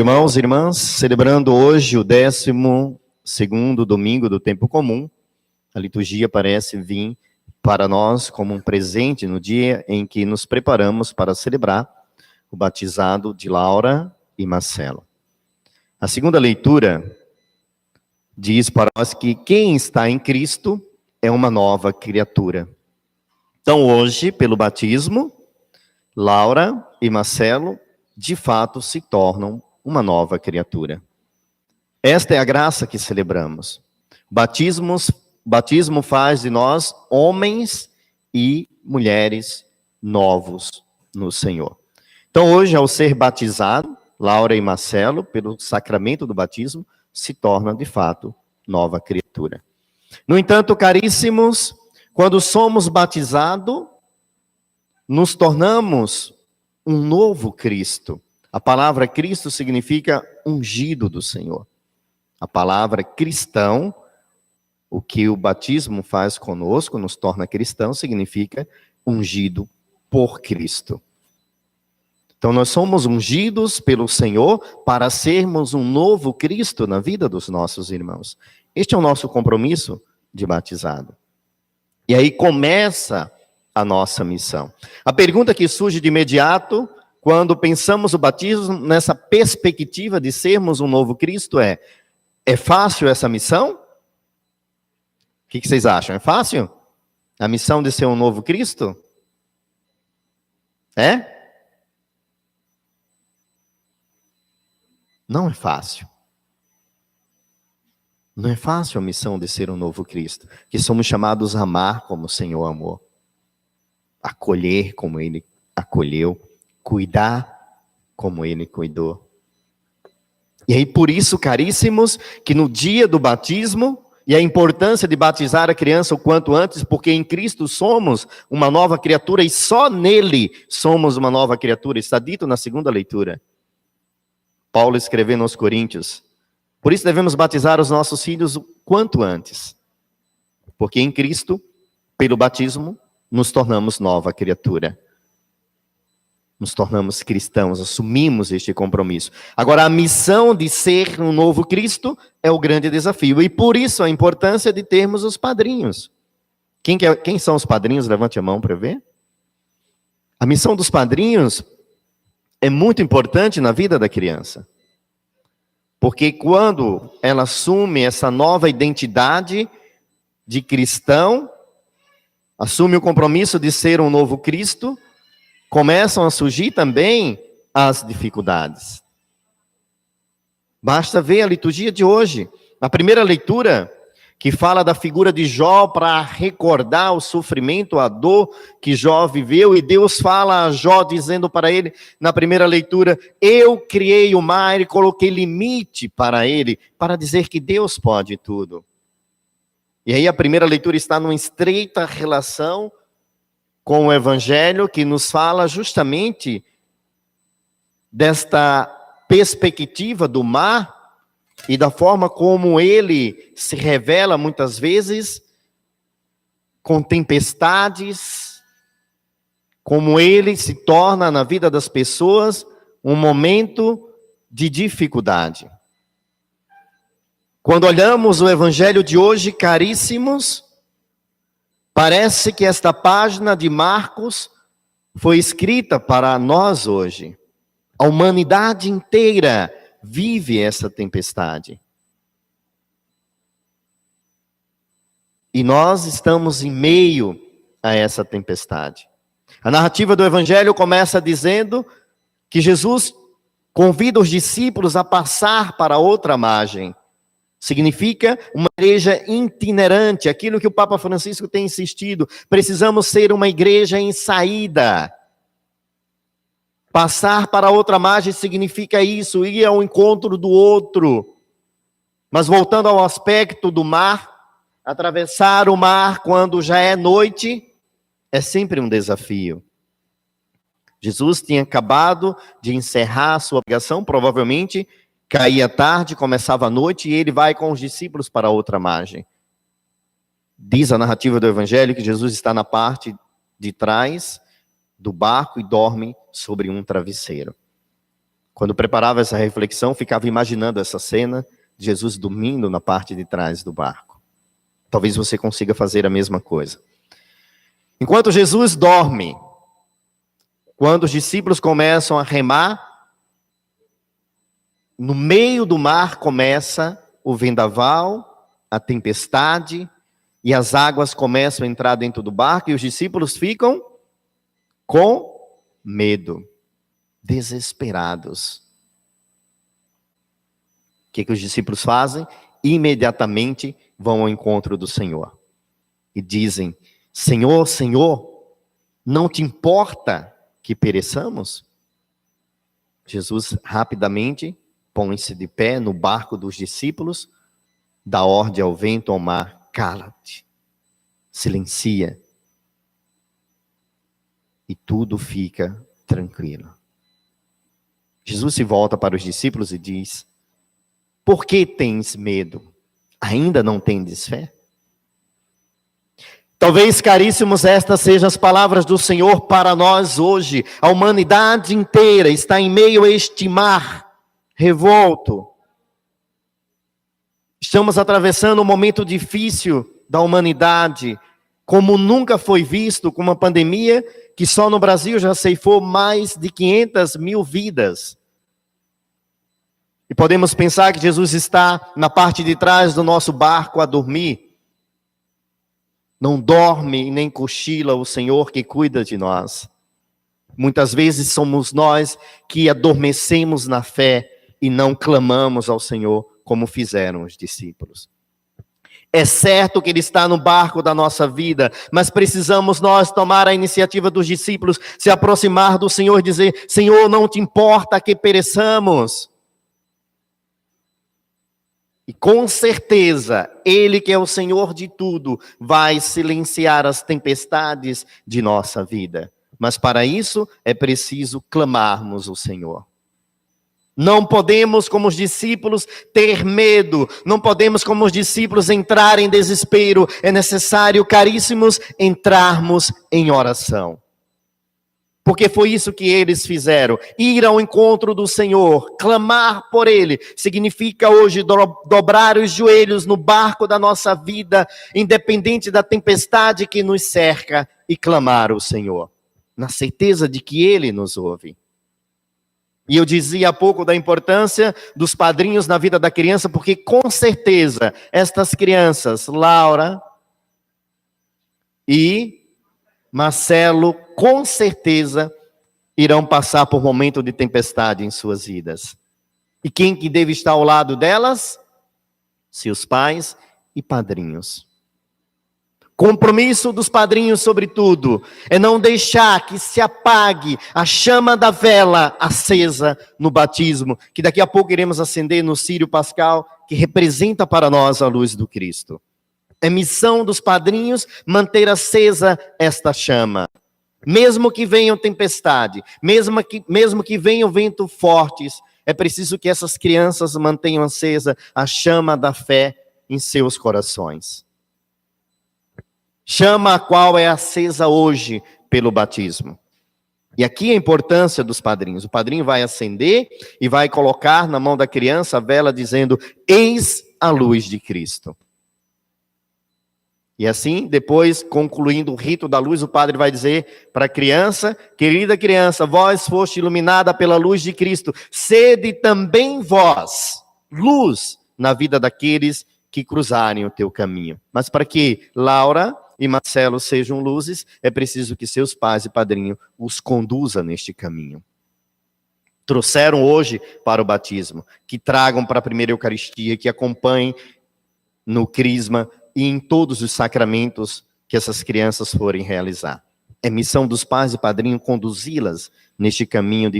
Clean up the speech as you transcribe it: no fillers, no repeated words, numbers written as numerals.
Irmãos e irmãs, celebrando hoje o 12º domingo do tempo comum, a liturgia parece vir para nós como um presente no dia em que nos preparamos para celebrar o batizado de Laura e Marcelo. A segunda leitura diz para nós que quem está em Cristo é uma nova criatura. Então hoje, pelo batismo, Laura e Marcelo de fato se tornam uma nova criatura. Esta é a graça que celebramos. Batismo faz de nós homens e mulheres novos no Senhor. Então hoje, ao ser batizado, Laura e Marcelo, pelo sacramento do batismo, se tornam de fato nova criatura. No entanto, caríssimos, quando somos batizados, nos tornamos um novo Cristo. A palavra Cristo significa ungido do Senhor. A palavra cristão, o que o batismo faz conosco, nos torna cristão, significa ungido por Cristo. Então nós somos ungidos pelo Senhor para sermos um novo Cristo na vida dos nossos irmãos. Este é o nosso compromisso de batizado. E aí começa a nossa missão. A pergunta que surge de imediato, quando pensamos o batismo nessa perspectiva de sermos um novo Cristo é fácil essa missão? O que vocês acham? É fácil? A missão de ser um novo Cristo? É? Não é fácil. Não é fácil a missão de ser um novo Cristo, que somos chamados a amar como o Senhor amou, acolher como Ele acolheu, cuidar como Ele cuidou. E aí por isso, caríssimos, que no dia do batismo, e a importância de batizar a criança o quanto antes, porque em Cristo somos uma nova criatura e só nele somos uma nova criatura, está dito na segunda leitura. Paulo escrevendo aos Coríntios. Por isso devemos batizar os nossos filhos o quanto antes. Porque em Cristo, pelo batismo, nos tornamos nova criatura. Nos tornamos cristãos, assumimos este compromisso. Agora, a missão de ser um novo Cristo é o grande desafio. E por isso a importância de termos os padrinhos. Quem são os padrinhos? Levante a mão para ver. A missão dos padrinhos é muito importante na vida da criança. Porque quando ela assume essa nova identidade de cristão, assume o compromisso de ser um novo Cristo, começam a surgir também as dificuldades. Basta ver a liturgia de hoje. A primeira leitura, que fala da figura de Jó para recordar o sofrimento, a dor que Jó viveu, e Deus fala a Jó dizendo para ele, na primeira leitura, eu criei o mar e coloquei limite para ele, para dizer que Deus pode tudo. E aí a primeira leitura está numa estreita relação com o Evangelho, que nos fala justamente desta perspectiva do mar, e da forma como ele se revela muitas vezes com tempestades, como ele se torna na vida das pessoas um momento de dificuldade. Quando olhamos o Evangelho de hoje, caríssimos, parece que esta página de Marcos foi escrita para nós hoje. A humanidade inteira vive essa tempestade. E nós estamos em meio a essa tempestade. A narrativa do Evangelho começa dizendo que Jesus convida os discípulos a passar para outra margem. Significa uma igreja itinerante, aquilo que o Papa Francisco tem insistido. Precisamos ser uma igreja em saída. Passar para outra margem significa isso, ir ao encontro do outro. Mas voltando ao aspecto do mar, atravessar o mar quando já é noite, é sempre um desafio. Jesus tinha acabado de encerrar a sua pregação, provavelmente caía tarde, começava a noite, e ele vai com os discípulos para outra margem. Diz a narrativa do Evangelho que Jesus está na parte de trás do barco e dorme sobre um travesseiro. Quando preparava essa reflexão, ficava imaginando essa cena, Jesus dormindo na parte de trás do barco. Talvez você consiga fazer a mesma coisa. Enquanto Jesus dorme, quando os discípulos começam a remar, no meio do mar começa o vendaval, a tempestade, e as águas começam a entrar dentro do barco, e os discípulos ficam com medo, desesperados. O que os discípulos fazem? Imediatamente vão ao encontro do Senhor. E dizem, Senhor, Senhor, não te importa que pereçamos? Jesus rapidamente põe-se de pé no barco dos discípulos, dá ordem ao vento, ao mar, cala-te, silencia. E tudo fica tranquilo. Jesus se volta para os discípulos e diz, por que tens medo? Ainda não tendes fé? Talvez, caríssimos, estas sejam as palavras do Senhor para nós hoje. A humanidade inteira está em meio a este mar revolto. Estamos atravessando um momento difícil da humanidade, como nunca foi visto, com uma pandemia que só no Brasil já ceifou mais de 500 mil vidas. E podemos pensar que Jesus está na parte de trás do nosso barco a dormir. Não dorme e nem cochila o Senhor que cuida de nós. Muitas vezes somos nós que adormecemos na fé e não clamamos ao Senhor como fizeram os discípulos. É certo que Ele está no barco da nossa vida, mas precisamos nós tomar a iniciativa dos discípulos, se aproximar do Senhor e dizer, Senhor, não te importa que pereçamos. E com certeza, Ele que é o Senhor de tudo, vai silenciar as tempestades de nossa vida. Mas para isso, é preciso clamarmos ao Senhor. Não podemos, como os discípulos, ter medo. Não podemos, como os discípulos, entrar em desespero. É necessário, caríssimos, entrarmos em oração. Porque foi isso que eles fizeram. Ir ao encontro do Senhor, clamar por Ele, significa hoje dobrar os joelhos no barco da nossa vida, independente da tempestade que nos cerca, e clamar ao Senhor, na certeza de que Ele nos ouve. E eu dizia há pouco da importância dos padrinhos na vida da criança, porque com certeza estas crianças, Laura e Marcelo, com certeza irão passar por momento de tempestade em suas vidas. E quem que deve estar ao lado delas? Seus pais e padrinhos. Compromisso dos padrinhos, sobretudo, é não deixar que se apague a chama da vela acesa no batismo, que daqui a pouco iremos acender no círio pascal, que representa para nós a luz do Cristo. É missão dos padrinhos manter acesa esta chama. Mesmo que venham tempestade, mesmo que venham ventos fortes, é preciso que essas crianças mantenham acesa a chama da fé em seus corações. Chama a qual é acesa hoje pelo batismo. E aqui a importância dos padrinhos. O padrinho vai acender e vai colocar na mão da criança a vela dizendo, eis a luz de Cristo. E assim, depois, concluindo o rito da luz, o padre vai dizer para a criança, querida criança, vós foste iluminada pela luz de Cristo, sede também vós, luz na vida daqueles que cruzarem o teu caminho. Mas para que Laura e Marcelo sejam luzes, é preciso que seus pais e padrinho os conduzam neste caminho. Trouxeram hoje para o batismo, que tragam para a primeira Eucaristia, que acompanhem no crisma e em todos os sacramentos que essas crianças forem realizar. É missão dos pais e padrinhos conduzi-las neste caminho de